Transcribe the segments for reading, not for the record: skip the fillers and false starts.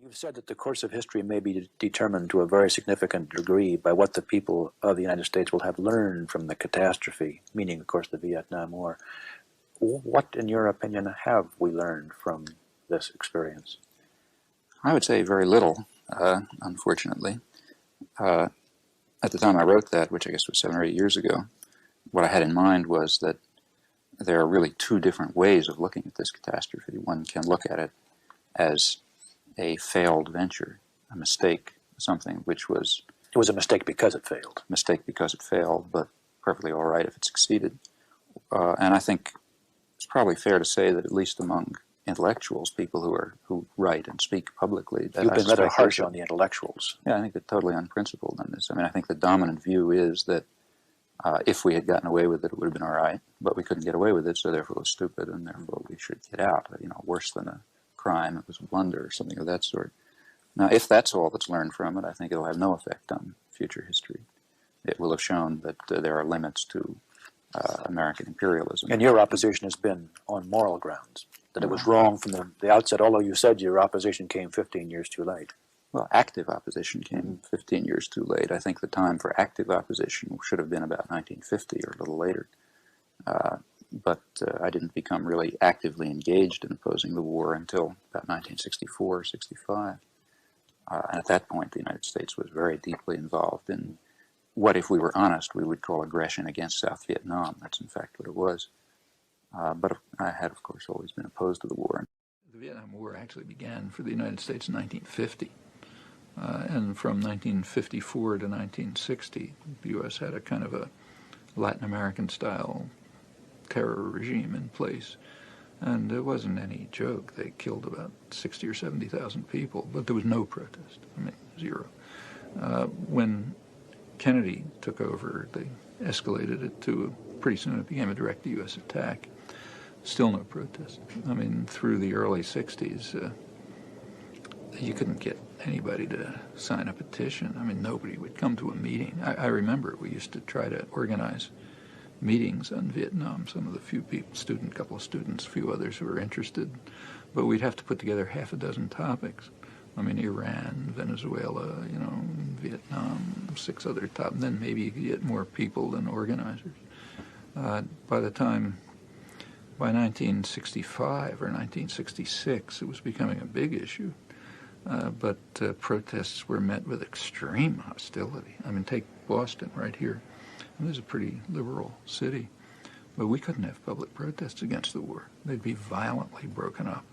You've said that the course of history may be determined to a very significant degree by what the people of the United States will have learned from the catastrophe, meaning, of course, the Vietnam War. What, in your opinion, have we learned from this experience? I would say very little, unfortunately. At the time I wrote that, which I guess was 7 or 8 years ago, what I had in mind was that there are really two different ways of looking at this catastrophe. One can look at it as a failed venture, a mistake, something which was... It was a mistake because it failed. Mistake because it failed, but perfectly all right if it succeeded. And I think it's probably fair to say that at least among intellectuals, people who write and speak publicly... You've been rather harsh on the intellectuals. Yeah, I think they're totally unprincipled on this. I mean, I think the dominant view is that if we had gotten away with it, it would have been all right, but we couldn't get away with it, so therefore it was stupid, and therefore we should get out. You know, worse than a crime, it was a blunder or something of that sort. Now, if that's all that's learned from it, I think it'll have no effect on future history. It will have shown that there are limits to American imperialism. And your opposition has been on moral grounds, that it was wrong from the outset, although you said your opposition came 15 years too late. Well, active opposition came 15 years too late. I think the time for active opposition should have been about 1950 or a little later. But I didn't become really actively engaged in opposing the war until about 1964, 65. And at that point, the United States was very deeply involved in what, if we were honest, we would call aggression against South Vietnam. That's in fact what it was. But I had, of course, always been opposed to the war. The Vietnam War actually began for the United States in 1950. And from 1954 to 1960, the U.S. had a kind of a Latin American-style terror regime in place. And it wasn't any joke. They killed about 60 or 70,000 people, but there was no protest. I mean, zero. When Kennedy took over, they escalated it to, pretty soon it became a direct U.S. attack. Still no protest. I mean, through the early 60s, you couldn't get anybody to sign a petition. I mean, nobody would come to a meeting. I remember we used to try to organize meetings on Vietnam. Some of the few people, couple of students, a few others who were interested. But we'd have to put together half a dozen topics. I mean, Iran, Venezuela, you know, Vietnam, 6 other topics. Then maybe you could get more people than organizers. By 1965 or 1966, it was becoming a big issue. But protests were met with extreme hostility. I mean, take Boston right here. And this is a pretty liberal city. But we couldn't have public protests against the war. They'd be violently broken up.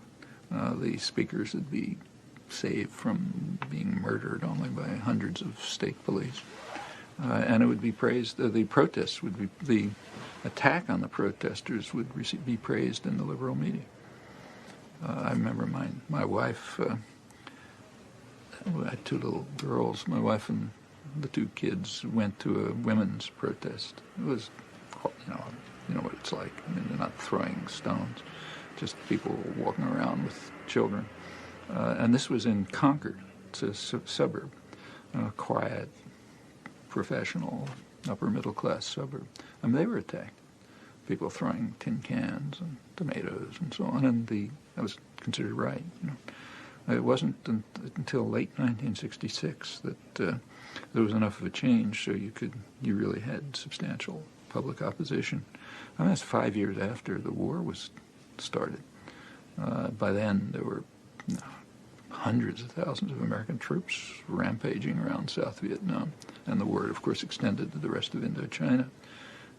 The speakers would be saved from being murdered only by hundreds of state police. And it would be praised, the protests would be, the attack on the protesters would be praised in the liberal media. I remember my wife, I had 2 little girls. My wife and the 2 kids went to a women's protest. It was, you know what it's like. I mean, they're not throwing stones, just people walking around with children. And this was in Concord. It's a suburb, quiet, professional, upper-middle-class suburb. I mean, they were attacked. People throwing tin cans and tomatoes and so on, and that was considered right. You know, it wasn't until late 1966 that there was enough of a change so you really had substantial public opposition. I mean, that's 5 years after the war was started. By then, there were hundreds of thousands of American troops rampaging around South Vietnam, and the war, of course, extended to the rest of Indochina.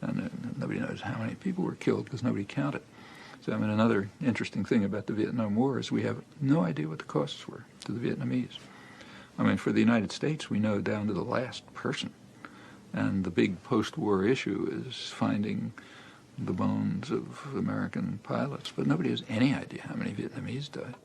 And nobody knows how many people were killed because nobody counted. So, I mean, another interesting thing about the Vietnam War is we have no idea what the costs were to the Vietnamese. I mean, for the United States, we know down to the last person. And the big post-war issue is finding the bones of American pilots. But nobody has any idea how many Vietnamese died.